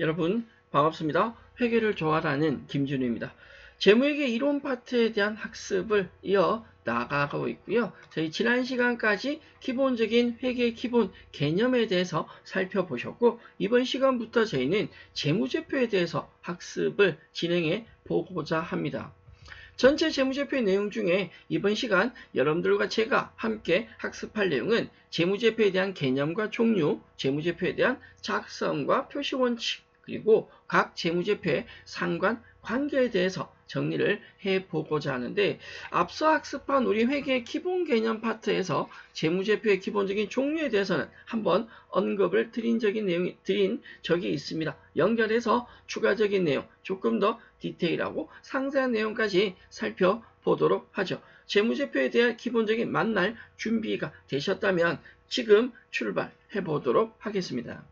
여러분 반갑습니다. 회계를 좋아하는 김준우입니다. 재무회계 이론 파트에 대한 학습을 이어 나가고 있고요. 저희 지난 시간까지 기본적인 회계 기본 개념에 대해서 살펴보셨고, 이번 시간부터 저희는 재무제표에 대해서 학습을 진행해 보고자 합니다. 전체 재무제표의 내용 중에 이번 시간 여러분들과 제가 함께 학습할 내용은 재무제표에 대한 개념과 종류, 재무제표에 대한 작성과 표시 원칙, 그리고 각 재무제표의 상관 관계에 대해서 정리를 해보고자 하는데, 앞서 학습한 우리 회계 기본 개념 파트에서 재무제표의 기본적인 종류에 대해서는 한번 언급을 드린 적이 있습니다. 연결해서 추가적인 내용, 조금 더 디테일하고 상세한 내용까지 살펴보도록 하죠. 재무제표에 대한 기본적인 만날 준비가 되셨다면 지금 출발해 보도록 하겠습니다.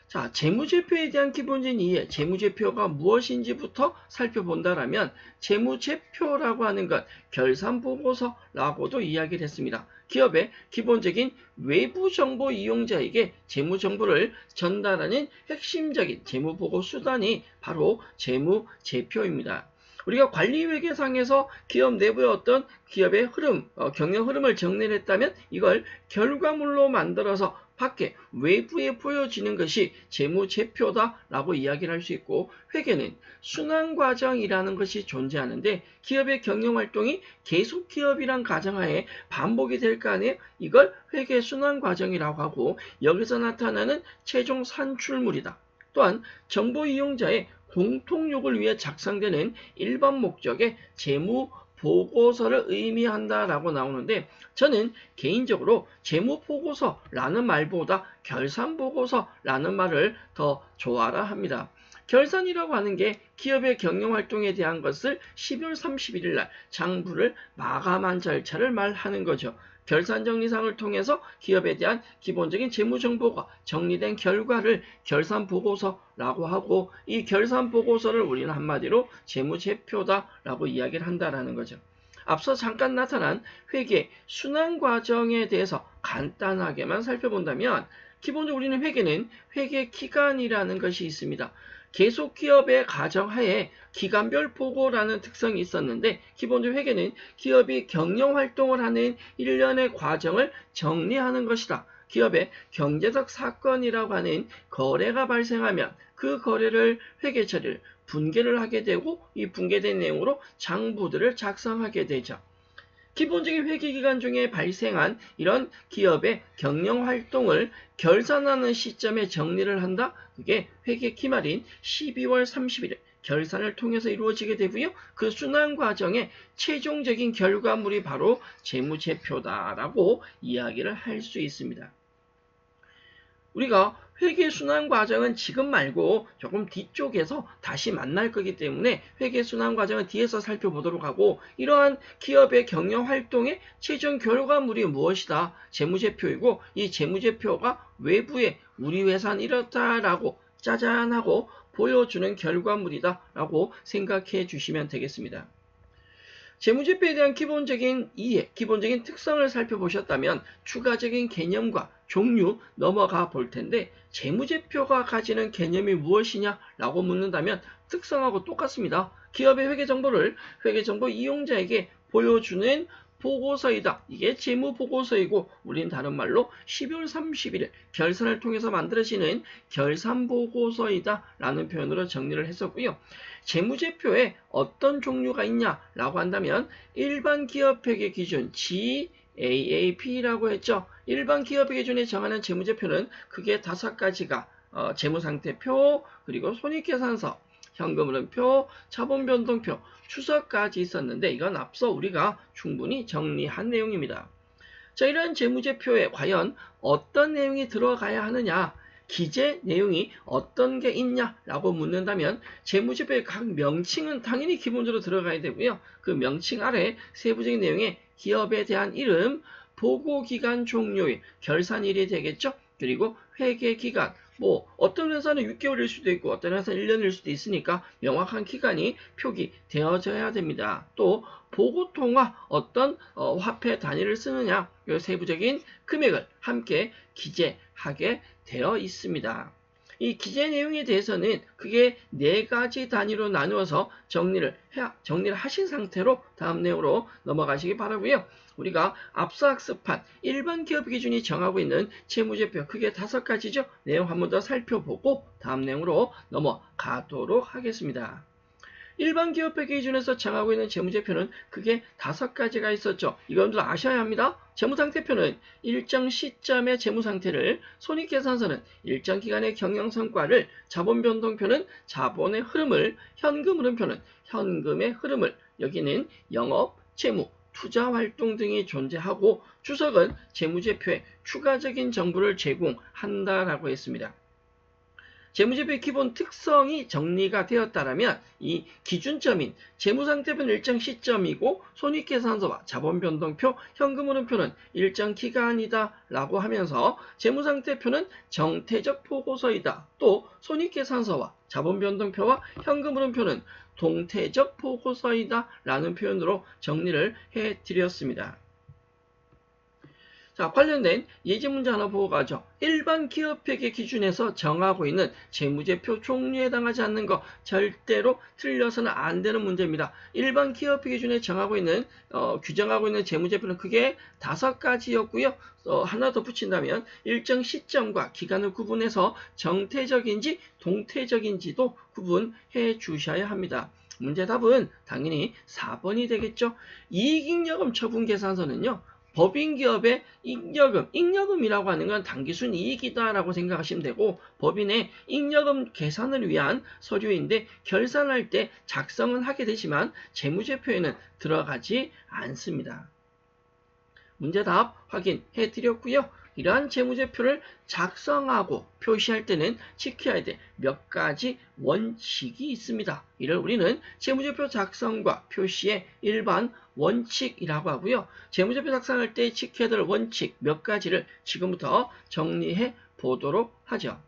자, 재무제표에 대한 기본적인 이해, 재무제표가 무엇인지부터 살펴본다라면, 재무제표라고 하는 것, 결산보고서라고도 이야기를 했습니다. 기업의 기본적인 외부 정보 이용자에게 재무 정보를 전달하는 핵심적인 재무보고 수단이 바로 재무제표입니다. 우리가 관리회계상에서 기업 내부의 어떤 기업의 흐름, 경영 흐름을 정리를 했다면 이걸 결과물로 만들어서 밖에 외부에 보여지는 것이 재무제표다라고 이야기를 할 수 있고, 회계는 순환과정이라는 것이 존재하는데, 기업의 경영활동이 계속 기업이란 가정하에 반복이 될 거 아니에요. 이걸 회계 순환과정이라고 하고, 여기서 나타나는 최종 산출물이다. 또한 정보 이용자의 공통욕을 위해 작성되는 일반 목적의 재무 보고서를 의미한다라고 나오는데, 저는 개인적으로 재무보고서라는 말보다 결산보고서라는 말을 더 좋아라 합니다. 결산이라고 하는 게 기업의 경영활동에 대한 것을 12월 31일 날 장부를 마감한 절차를 말하는 거죠. 결산정리상을 통해서 기업에 대한 기본적인 재무정보가 정리된 결과를 결산보고서라고 하고, 이 결산보고서를 우리는 한마디로 재무제표다라고 이야기를 한다라는 거죠. 앞서 잠깐 나타난 회계 순환과정에 대해서 간단하게만 살펴본다면, 기본적으로 우리는 회계는 회계기간이라는 것이 있습니다. 계속 기업의 가정하에 기간별 보고라는 특성이 있었는데, 기본적으로 회계는 기업이 경영활동을 하는 일련의 과정을 정리하는 것이다. 기업의 경제적 사건이라고 하는 거래가 발생하면 그 거래를 회계 처리를 분계를 하게 되고, 이 분계된 내용으로 장부들을 작성하게 되죠. 기본적인 회계기간 중에 발생한 이런 기업의 경영활동을 결산하는 시점에 정리를 한다. 그게 회계 기말인 12월 30일 결산을 통해서 이루어지게 되고요. 그 순환 과정의 최종적인 결과물이 바로 재무제표다라고 이야기를 할 수 있습니다. 우리가 회계 순환 과정은 지금 말고 조금 뒤쪽에서 다시 만날 거기 때문에 회계 순환 과정은 뒤에서 살펴보도록 하고, 이러한 기업의 경영 활동의 최종 결과물이 무엇이다? 재무제표이고, 이 재무제표가 외부에 우리 회사는 이렇다라고 짜잔하고 보여주는 결과물이다라고 생각해 주시면 되겠습니다. 재무제표에 대한 기본적인 이해, 기본적인 특성을 살펴보셨다면 추가적인 개념과 종류 넘어가 볼 텐데, 재무제표가 가지는 개념이 무엇이냐라고 묻는다면 특성하고 똑같습니다. 기업의 회계정보를 회계정보 이용자에게 보여주는 보고서이다. 이게 재무보고서이고, 우린 다른 말로 12월 30일 결산을 통해서 만들어지는 결산보고서이다 라는 표현으로 정리를 했었고요. 재무제표에 어떤 종류가 있냐라고 한다면, 일반 기업회계 기준 GAAP라고 했죠. 일반 기업회계 기준에 정하는 재무제표는 크게 5가지가 재무상태표, 그리고 손익계산서, 현금흐름표, 자본변동표, 추서까지 있었는데, 이건 앞서 우리가 충분히 정리한 내용입니다. 자, 이런 재무제표에 과연 어떤 내용이 들어가야 하느냐, 기재 내용이 어떤 게 있냐라고 묻는다면, 재무제표의 각 명칭은 당연히 기본적으로 들어가야 되고요. 그 명칭 아래 세부적인 내용에 기업에 대한 이름, 보고기간 종료일, 결산일이 되겠죠. 그리고 회계기간, 어떤 회사는 6개월일 수도 있고 어떤 회사는 1년일 수도 있으니까 명확한 기간이 표기되어져야 됩니다. 또 보고통화, 어떤 화폐 단위를 쓰느냐, 이 세부적인 금액을 함께 기재하게 되어 있습니다. 이 기재 내용에 대해서는 그게 4가지 단위로 나누어서 정리를 하신 상태로 다음 내용으로 넘어가시기 바라고요. 우리가 앞서 학습한 일반 기업 기준이 정하고 있는 재무제표 크게 5가지죠. 내용 한 번 더 살펴보고 다음 내용으로 넘어가도록 하겠습니다. 일반 기업회 기준에서 정하고 있는 재무제표는 크게 5가지가 있었죠. 이건들 아셔야 합니다. 재무상태표는 일정 시점의 재무상태를, 손익계산서는 일정 기간의 경영성과를, 자본변동표는 자본의 흐름을, 현금흐름표는 현금의 흐름을, 여기는 영업, 채무, 투자활동 등이 존재하고 주석은 재무제표에 추가적인 정보를 제공한다라고 했습니다. 재무제표의 기본 특성이 정리가 되었다면 이 기준점인 재무상태표는 일정 시점이고 손익계산서와 자본변동표, 현금흐름표는 일정 기간이다 라고 하면서 재무상태표는 정태적 보고서이다. 또 손익계산서와 자본변동표와 현금흐름표는 동태적 보고서이다 라는 표현으로 정리를 해드렸습니다. 자, 관련된 예제 문제 하나 보고 가죠. 일반 기업회계 기준에서 정하고 있는 재무제표 종류에 해당하지 않는 거 절대로 틀려서는 안 되는 문제입니다. 일반 기업회 기준에 정하고 있는 규정하고 있는 재무제표는 크게 5가지였고요. 하나 더 붙인다면 일정 시점과 기간을 구분해서 정태적인지 동태적인지도 구분해 주셔야 합니다. 문제 답은 당연히 4번이 되겠죠. 이익잉여금 처분계산서는요. 법인기업의 잉여금이라고 하는 건 당기순 이익이다라고 생각하시면 되고, 법인의 잉여금 계산을 위한 서류인데 결산할 때 작성은 하게 되지만 재무제표에는 들어가지 않습니다. 문제답 확인해 드렸고요. 이러한 재무제표를 작성하고 표시할 때는 지켜야 될 몇 가지 원칙이 있습니다. 이를 우리는 재무제표 작성과 표시의 일반 원칙이라고 하고요. 재무제표 작성할 때 지켜야 될 원칙 몇 가지를 지금부터 정리해 보도록 하죠.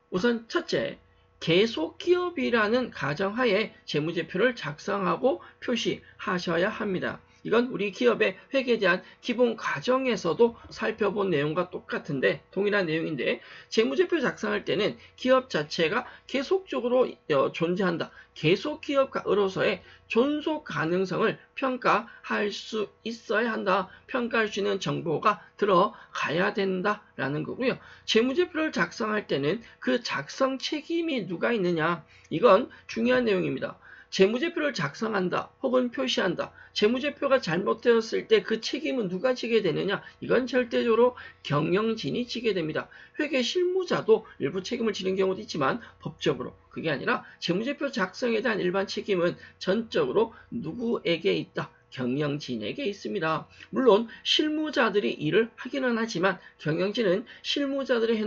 우선 첫째, 계속기업이라는 가정하에 재무제표를 작성하고 표시하셔야 합니다. 이건 우리 기업의 회계에 대한 기본 과정에서도 살펴본 내용과 똑같은데 동일한 내용인데, 재무제표 작성할 때는 기업 자체가 계속적으로 존재한다. 계속기업가로서의 존속 가능성을 평가할 수 있어야 한다. 평가할 수 있는 정보가 들어가야 된다라는 거고요. 재무제표를 작성할 때는 그 작성 책임이 누가 있느냐, 이건 중요한 내용입니다. 재무제표를 작성한다 혹은 표시한다. 재무제표가 잘못되었을 때 그 책임은 누가 지게 되느냐? 이건 절대적으로 경영진이 지게 됩니다. 회계 실무자도 일부 책임을 지는 경우도 있지만 법적으로 그게 아니라 재무제표 작성에 대한 일반 책임은 전적으로 누구에게 있다? 경영진에게 있습니다. 물론 실무자들이 일을 하기는 하지만 경영진은 실무자들이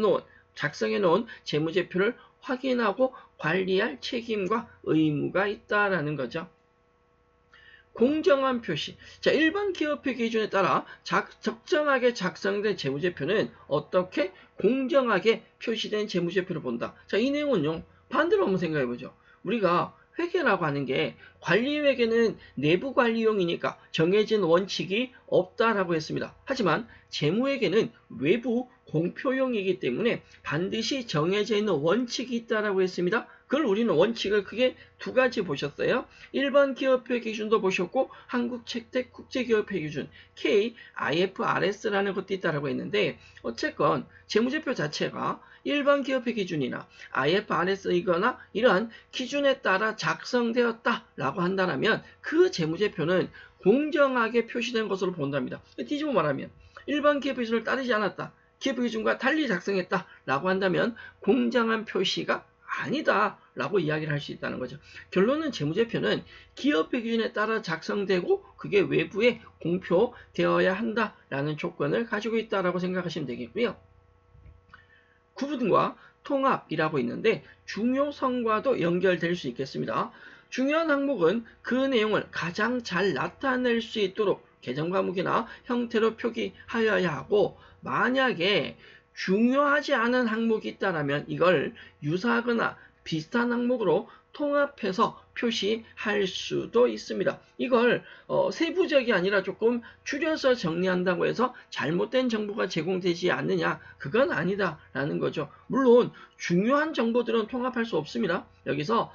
작성해 놓은 재무제표를 확인하고 관리할 책임과 의무가 있다라는 거죠. 공정한 표시. 자, 일반 기업회 기준에 따라 적정하게 작성된 재무제표는 어떻게 공정하게 표시된 재무제표를 본다. 자, 이 내용은요, 반대로 한번 생각해 보죠. 우리가 회계라고 하는 게 관리회계는 내부 관리용이니까 정해진 원칙이 없다라고 했습니다. 하지만 재무회계는 외부 공표용이기 때문에 반드시 정해져 있는 원칙이 있다라고 했습니다. 그걸 우리는 원칙을 크게 2가지 보셨어요. 일반 기업회 기준도 보셨고 한국채택 국제기업회 기준 KIFRS라는 것도 있다라고 했는데, 어쨌건 재무제표 자체가 일반 기업회 기준이나 IFRS이거나 이러한 기준에 따라 작성되었다라고 한다면 그 재무제표는 공정하게 표시된 것으로 본답니다. 뒤집어 말하면 일반 기업회 기준을 따르지 않았다, 기업회 기준과 달리 작성했다라고 한다면 공정한 표시가 아니다 라고 이야기를 할 수 있다는 거죠. 결론은 재무제표는 기업회 기준에 따라 작성되고 그게 외부에 공표되어야 한다라는 조건을 가지고 있다라고 생각하시면 되겠고요. 구분과 통합이라고 있는데 중요성과도 연결될 수 있겠습니다. 중요한 항목은 그 내용을 가장 잘 나타낼 수 있도록 계정 과목이나 형태로 표기하여야 하고, 만약에 중요하지 않은 항목이 있다면 이걸 유사하거나 비슷한 항목으로 통합해서 표시할 수도 있습니다. 이걸 세부적이 아니라 조금 줄여서 정리한다고 해서 잘못된 정보가 제공되지 않느냐, 그건 아니다라는 거죠. 물론 중요한 정보들은 통합할 수 없습니다. 여기서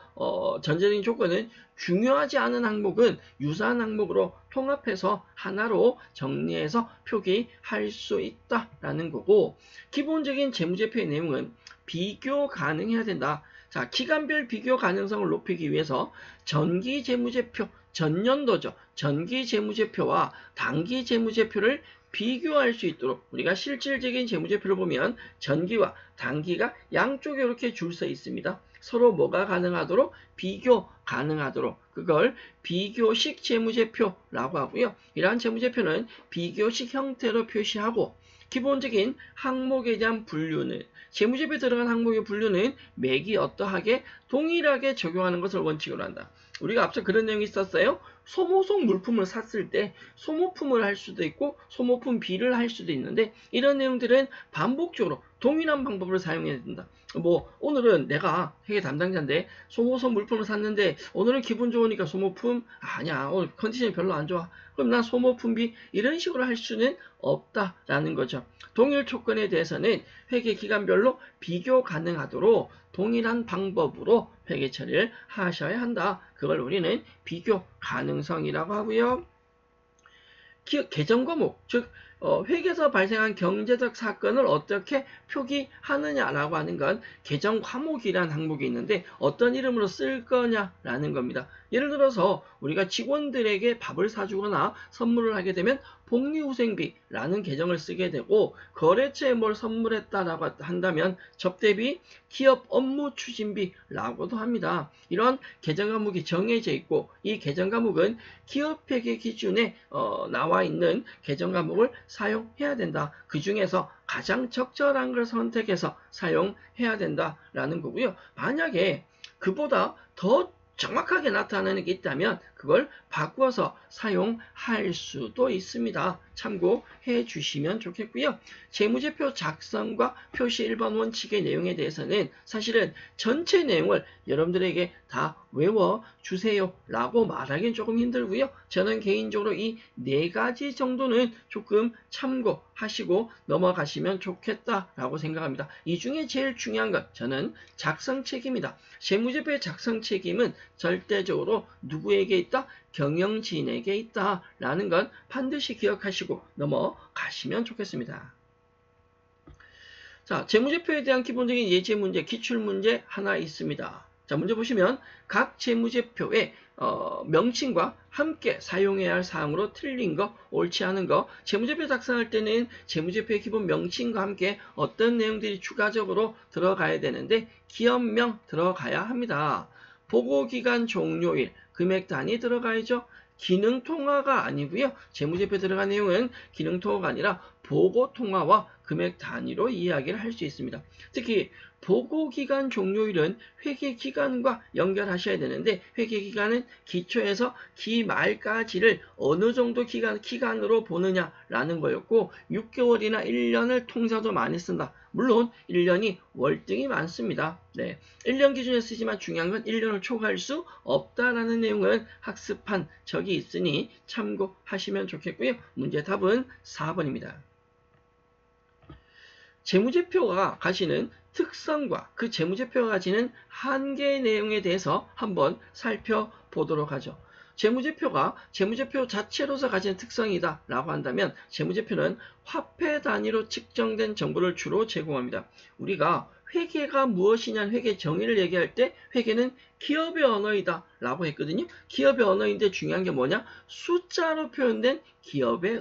전제적인 조건은 중요하지 않은 항목은 유사한 항목으로 통합해서 하나로 정리해서 표기할 수 있다라는 거고, 기본적인 재무제표의 내용은 비교 가능해야 된다. 자, 기간별 비교 가능성을 높이기 위해서 전기 재무제표, 전년도죠. 전기 재무제표와 단기 재무제표를 비교할 수 있도록, 우리가 실질적인 재무제표를 보면 전기와 단기가 양쪽에 이렇게 줄 서 있습니다. 서로 뭐가 가능하도록? 비교 가능하도록. 그걸 비교식 재무제표라고 하고요. 이러한 재무제표는 비교식 형태로 표시하고, 기본적인 항목에 대한 분류는, 재무제표에 들어간 항목의 분류는 매기 어떠하게 동일하게 적용하는 것을 원칙으로 한다. 우리가 앞서 그런 내용이 있었어요. 소모성 물품을 샀을 때 소모품을 할 수도 있고 소모품 B를 할 수도 있는데, 이런 내용들은 반복적으로 동일한 방법을 사용해야 된다. 뭐 오늘은 내가 회계 담당자인데 소모성 물품을 샀는데 오늘은 기분 좋으니까 소모품 아니야, 오늘 컨디션이 별로 안 좋아, 그럼 난 소모품 B, 이런 식으로 할 수는 없다라는 거죠. 동일 조건에 대해서는 회계 기간별로 비교 가능하도록 동일한 방법으로 회계 처리를 하셔야 한다. 그걸 우리는 비교 가능성이라고 하고요. 개정 과목, 즉 회계에서 발생한 경제적 사건을 어떻게 표기하느냐라고 하는 건 개정 과목이라는 항목이 있는데, 어떤 이름으로 쓸 거냐라는 겁니다. 예를 들어서 우리가 직원들에게 밥을 사주거나 선물을 하게 되면 복리후생비라는 계정을 쓰게 되고, 거래처에 뭘 선물했다라고 한다면 접대비, 기업 업무 추진비라고도 합니다. 이런 계정 과목이 정해져 있고, 이 계정 과목은 기업회계 기준에 나와 있는 계정 과목을 사용해야 된다. 그 중에서 가장 적절한 걸 선택해서 사용해야 된다라는 거고요. 만약에 그보다 더 정확하게 나타나는 게 있다면 그걸 바꿔서 사용할 수도 있습니다. 참고해 주시면 좋겠고요. 재무제표 작성과 표시 일반 원칙의 내용에 대해서는 사실은 전체 내용을 여러분들에게 다 외워주세요 라고 말하기는 조금 힘들고요. 저는 개인적으로 이 4가지 정도는 조금 참고하시고 넘어가시면 좋겠다라고 생각합니다. 이 중에 제일 중요한 건 저는 작성 책임이다. 재무제표의 작성 책임은 절대적으로 누구에게 있다? 경영진에게 있다라는 건 반드시 기억하시고 넘어가시면 좋겠습니다. 자, 재무제표에 대한 기본적인 예제 문제, 기출 문제 하나 있습니다. 자, 문제 보시면 각 재무제표의 명칭과 함께 사용해야 할 사항으로 틀린 거, 옳지 않은 거, 재무제표 작성할 때는 재무제표의 기본 명칭과 함께 어떤 내용들이 추가적으로 들어가야 되는데, 기업명 들어가야 합니다. 보고기간 종료일, 금액 단위 들어가야죠. 기능통화가 아니고요. 재무제표에 들어간 내용은 기능통화가 아니라 보고통화와 금액 단위로 이야기를 할 수 있습니다. 특히 보고기간 종료일은 회계기간과 연결하셔야 되는데, 회계기간은 기초에서 기말까지를 어느 정도 기간으로 보느냐라는 거였고, 6개월이나 1년을 통사도 많이 쓴다. 물론 1년이 월등히 많습니다. 네, 1년 기준에 쓰지만 중요한 건 1년을 초과할 수 없다라는 내용은 학습한 적이 있으니 참고하시면 좋겠고요. 문제 답은 4번입니다. 재무제표가 가지는 특성과 그 재무제표가 가지는 한계의 내용에 대해서 한번 살펴보도록 하죠. 재무제표가 재무제표 자체로서 가진 특성이다 라고 한다면, 재무제표는 화폐 단위로 측정된 정보를 주로 제공합니다. 우리가 회계가 무엇이냐는 회계 정의를 얘기할 때 회계는 기업의 언어이다 라고 했거든요. 기업의 언어인데 중요한 게 뭐냐? 숫자로 표현된 기업의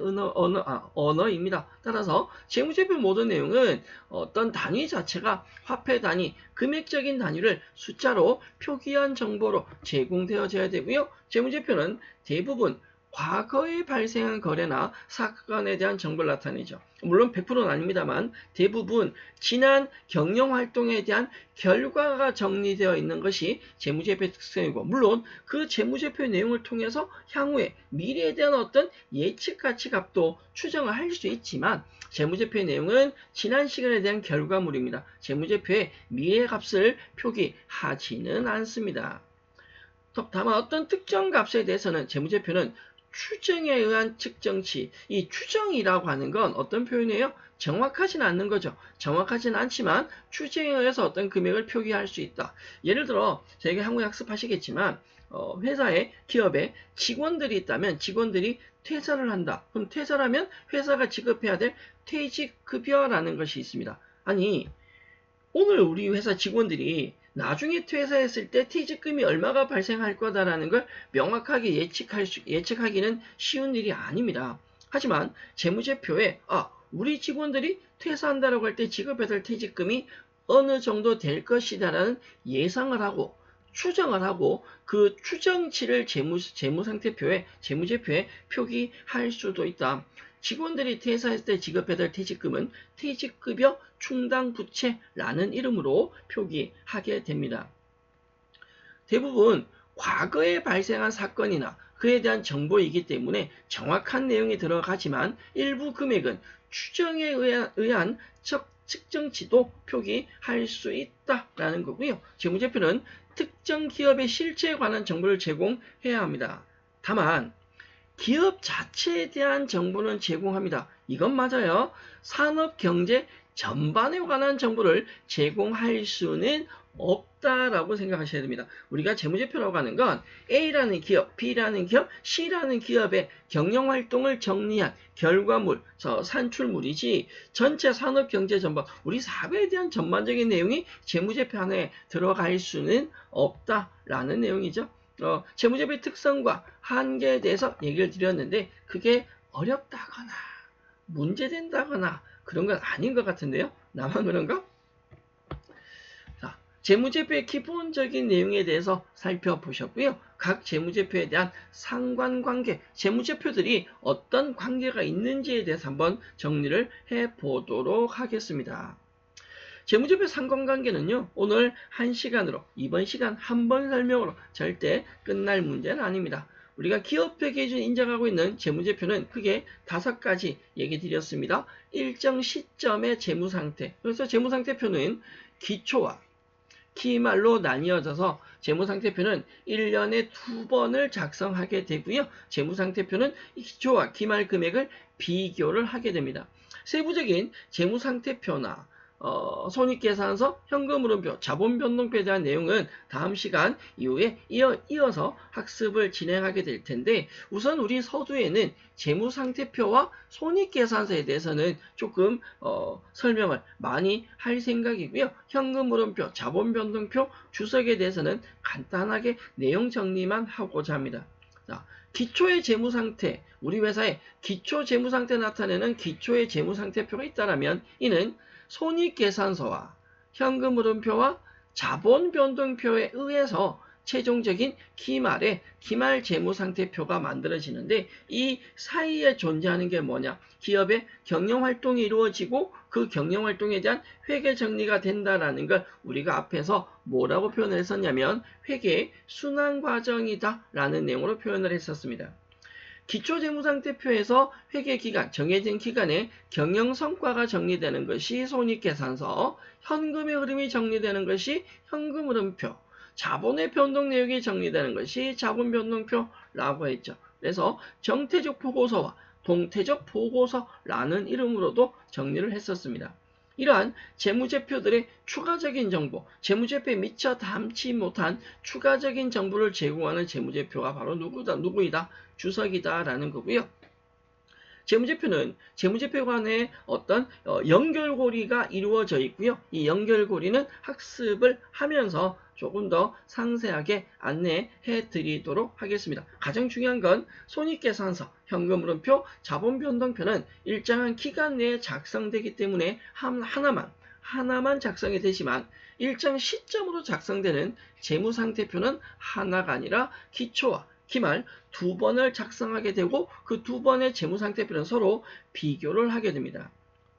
언어입니다. 따라서 재무제표 모든 내용은 어떤 단위 자체가 화폐 단위, 금액적인 단위를 숫자로 표기한 정보로 제공되어져야 되고요. 재무제표는 대부분 과거에 발생한 거래나 사건에 대한 정보를 나타내죠. 물론 100%는 아닙니다만 대부분 지난 경영활동에 대한 결과가 정리되어 있는 것이 재무제표의 특성이고, 물론 그 재무제표의 내용을 통해서 향후에 미래에 대한 어떤 예측 가치값도 추정을 할 수 있지만, 재무제표의 내용은 지난 시간에 대한 결과물입니다. 재무제표의 미래 값을 표기하지는 않습니다. 다만 어떤 특정 값에 대해서는 재무제표는 추정에 의한 측정치, 이 추정이라고 하는 건 어떤 표현이에요? 정확하진 않는 거죠. 정확하진 않지만 추정에 의해서 어떤 금액을 표기할 수 있다. 예를 들어 저희가 향후에 학습하시겠지만 회사에, 기업에 직원들이 있다면 직원들이 퇴사를 한다. 그럼 퇴사를 하면 회사가 지급해야 될 퇴직급여라는 것이 있습니다. 아니, 오늘 우리 회사 직원들이 나중에 퇴사했을 때 퇴직금이 얼마가 발생할 거다라는 걸 명확하게 예측하기는 쉬운 일이 아닙니다. 하지만 재무제표에 우리 직원들이 퇴사한다라고 할 때 지급해야 될 퇴직금이 어느 정도 될 것이다라는 예상을 하고 추정을 하고 그 추정치를 재무상태표에, 재무제표에 표기할 수도 있다. 직원들이 퇴사했을 때 지급해야 될 퇴직금은 퇴직급여 충당부채라는 이름으로 표기하게 됩니다. 대부분 과거에 발생한 사건이나 그에 대한 정보이기 때문에 정확한 내용이 들어가지만 일부 금액은 추정에 의한 측정치도 표기할 수 있다라는 거고요. 재무제표는 특정 기업의 실체에 관한 정보를 제공해야 합니다. 다만 기업 자체에 대한 정보는 제공합니다. 이건 맞아요. 산업 경제 전반에 관한 정보를 제공할 수는 없다라고 생각하셔야 됩니다. 우리가 재무제표라고 하는 건 A라는 기업, B라는 기업, C라는 기업의 경영활동을 정리한 결과물, 산출물이지 전체 산업경제 전반, 우리 사회에 대한 전반적인 내용이 재무제표 안에 들어갈 수는 없다라는 내용이죠. 재무제표의 특성과 한계에 대해서 얘기를 드렸는데 그게 어렵다거나 문제된다거나 그런 건 아닌 것 같은데요. 나만 그런가? 자, 재무제표의 기본적인 내용에 대해서 살펴보셨고요. 각 재무제표에 대한 상관관계, 재무제표들이 어떤 관계가 있는지에 대해서 한번 정리를 해보도록 하겠습니다. 재무제표 상관관계는요, 오늘 1시간으로, 이번 시간 한 번 설명으로 절대 끝날 문제는 아닙니다. 우리가 기업회 기준 인정하고 있는 재무제표는 크게 5가지 얘기 드렸습니다. 일정 시점의 재무상태. 그래서 재무상태표는 기초와 기말로 나뉘어져서 재무상태표는 1년에 2번을 작성하게 되고요. 재무상태표는 기초와 기말 금액을 비교를 하게 됩니다. 세부적인 재무상태표나 손익계산서, 현금흐름표, 자본변동표에 대한 내용은 다음 시간 이후에 이어서 학습을 진행하게 될 텐데, 우선 우리 서두에는 재무상태표와 손익계산서에 대해서는 조금 설명을 많이 할 생각이고요. 현금흐름표, 자본변동표, 주석에 대해서는 간단하게 내용 정리만 하고자 합니다. 자, 기초의 재무상태, 우리 회사의 기초 재무상태 나타내는 기초의 재무상태표가 있다면 이는 손익계산서와 현금흐름표와 자본변동표에 의해서 최종적인 기말의 기말 재무상태표가 만들어지는데, 이 사이에 존재하는 게 뭐냐? 기업의 경영활동이 이루어지고 그 경영활동에 대한 회계 정리가 된다라는 걸 우리가 앞에서 뭐라고 표현을 했었냐면 회계의 순환과정이다 라는 내용으로 표현을 했었습니다. 기초재무상태표에서 회계기간, 정해진 기간에 경영성과가 정리되는 것이 손익계산서, 현금의 흐름이 정리되는 것이 현금흐름표, 자본의 변동 내역이 정리되는 것이 자본변동표라고 했죠. 그래서 정태적 보고서와 동태적 보고서라는 이름으로도 정리를 했었습니다. 이러한 재무제표들의 추가적인 정보, 재무제표에 미처 담지 못한 추가적인 정보를 제공하는 재무제표가 바로 누구이다? 주석이다 라는 거고요. 재무제표는 재무제표 간에 어떤 연결고리가 이루어져 있고요. 이 연결고리는 학습을 하면서 조금 더 상세하게 안내해 드리도록 하겠습니다. 가장 중요한 건 손익계산서, 현금흐름표, 자본변동표는 일정한 기간 내에 작성되기 때문에 하나만 작성이 되지만 일정 시점으로 작성되는 재무상태표는 하나가 아니라 기초와 기말 2번을 작성하게 되고 그 2번의 재무상태표는 서로 비교를 하게 됩니다.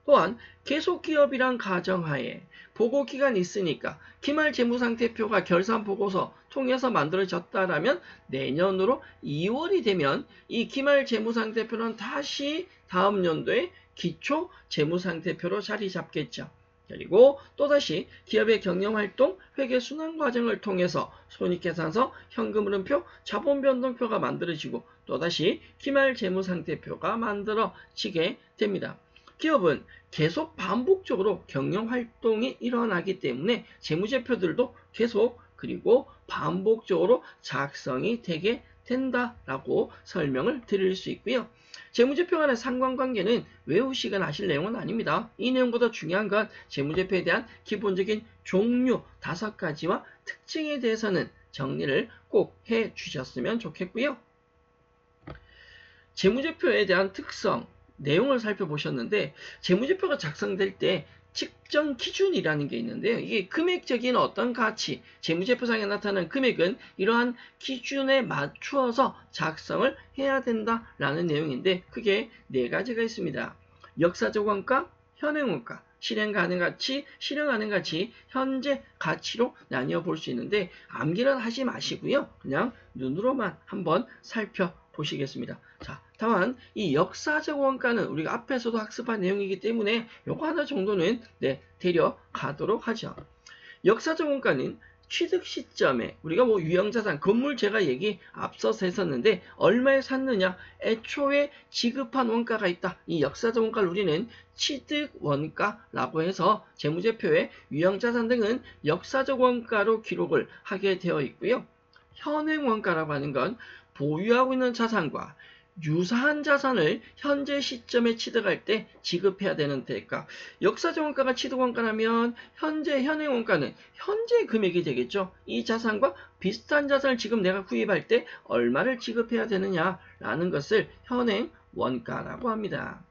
또한 계속기업이란 가정하에 보고기간이 있으니까 기말 재무상태표가 결산보고서 통해서 만들어졌다라면 내년으로 2월이 되면 이 기말 재무상태표는 다시 다음 연도에 기초 재무상태표로 자리 잡겠죠. 그리고 또다시 기업의 경영활동, 회계순환 과정을 통해서 손익계산서, 현금흐름표, 자본변동표가 만들어지고 또다시 기말 재무상태표가 만들어지게 됩니다. 기업은 계속 반복적으로 경영활동이 일어나기 때문에 재무제표들도 계속 그리고 반복적으로 작성이 되게 된다라고 설명을 드릴 수 있고요. 재무제표 간의 상관관계는 외우시거나 하실 내용은 아닙니다. 이 내용보다 중요한 건 재무제표에 대한 기본적인 종류 5가지와 특징에 대해서는 정리를 꼭 해주셨으면 좋겠고요. 재무제표에 대한 특성, 내용을 살펴보셨는데 재무제표가 작성될 때 측정 기준이라는 게 있는데요. 이게 금액적인 어떤 가치, 재무제표상에 나타나는 금액은 이러한 기준에 맞추어서 작성을 해야 된다라는 내용인데 그게 4가지가 있습니다. 역사적 원가, 현행 원가, 실행 가능 가치, 실현 가능 가치, 현재 가치로 나뉘어 볼 수 있는데 암기는 하지 마시고요. 그냥 눈으로만 한번 살펴보시겠습니다. 자, 다만 이 역사적 원가는 우리가 앞에서도 학습한 내용이기 때문에 요거 하나 정도는 데려가도록 하죠. 역사적 원가는 취득 시점에 우리가 뭐 유형자산, 건물 제가 얘기 앞서서 했었는데 얼마에 샀느냐, 애초에 지급한 원가가 있다. 이 역사적 원가를 우리는 취득 원가라고 해서 재무제표에 유형자산 등은 역사적 원가로 기록을 하게 되어 있고요. 현행 원가라고 하는 건 보유하고 있는 자산과 유사한 자산을 현재 시점에 취득할 때 지급해야 되는 대가. 역사적 원가가 취득 원가라면 현재 현행 원가는 현재 금액이 되겠죠. 이 자산과 비슷한 자산을 지금 내가 구입할 때 얼마를 지급해야 되느냐라는 것을 현행 원가라고 합니다.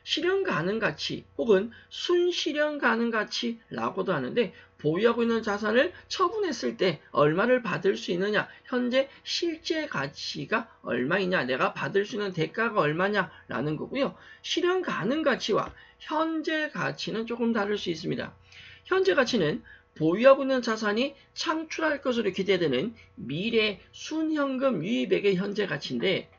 실현 가능 가치 혹은 순실현 가능 가치라고도 하는데 보유하고 있는 자산을 처분했을 때 얼마를 받을 수 있느냐, 현재 실제 가치가 얼마이냐, 내가 받을 수 있는 대가가 얼마냐라는 거고요. 실현 가능 가치와 현재 가치는 조금 다를 수 있습니다. 현재 가치는 보유하고 있는 자산이 창출할 것으로 기대되는 미래 순현금 유입액의 현재 가치인데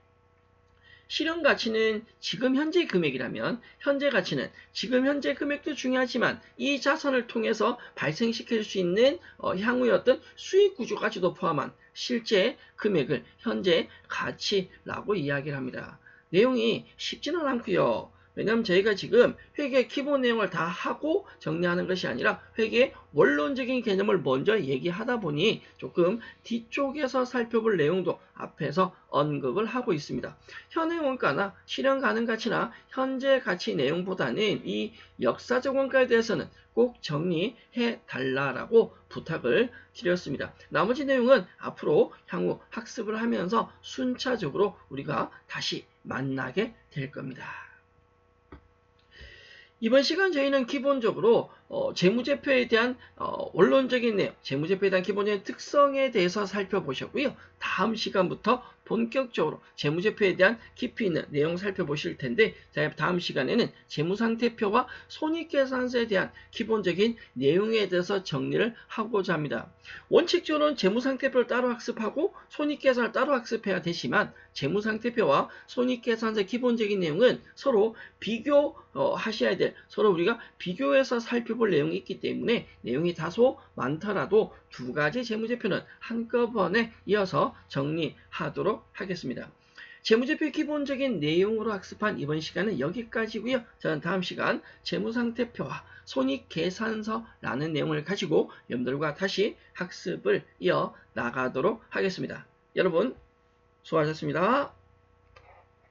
실현 가치는 지금 현재 금액이라면 현재 가치는 지금 현재 금액도 중요하지만 이 자산을 통해서 발생시킬 수 있는 향후의 어떤 수익 구조까지도 포함한 실제 금액을 현재 가치라고 이야기를 합니다. 내용이 쉽지는 않고요. 왜냐하면 저희가 지금 회계 기본 내용을 다 하고 정리하는 것이 아니라 회계의 원론적인 개념을 먼저 얘기하다 보니 조금 뒤쪽에서 살펴볼 내용도 앞에서 언급을 하고 있습니다. 현행 원가나 실현 가능 가치나 현재 가치 내용보다는 이 역사적 원가에 대해서는 꼭 정리해 달라고 부탁을 드렸습니다. 나머지 내용은 앞으로 향후 학습을 하면서 순차적으로 우리가 다시 만나게 될 겁니다. 이번 시간 저희는 기본적으로 재무제표에 대한 원론적인 내용, 재무제표에 대한 기본적인 특성에 대해서 살펴보셨고요. 다음 시간부터 본격적으로 재무제표에 대한 깊이 있는 내용 살펴보실 텐데 다음 시간에는 재무상태표와 손익계산서에 대한 기본적인 내용에 대해서 정리를 하고자 합니다. 원칙적으로는 재무상태표를 따로 학습하고 손익계산을 따로 학습해야 되지만 재무상태표와 손익계산서의 기본적인 내용은 서로 비교하셔야 될, 서로 우리가 비교해서 살펴볼 내용이 있기 때문에 내용이 다소 많더라도 2가지 재무제표는 한꺼번에 이어서 정리하도록 하겠습니다. 재무제표의 기본적인 내용으로 학습한 이번 시간은 여기까지고요. 저는 다음 시간 재무상태표와 손익계산서라는 내용을 가지고 여러분들과 다시 학습을 이어나가도록 하겠습니다. 여러분 수고하셨습니다.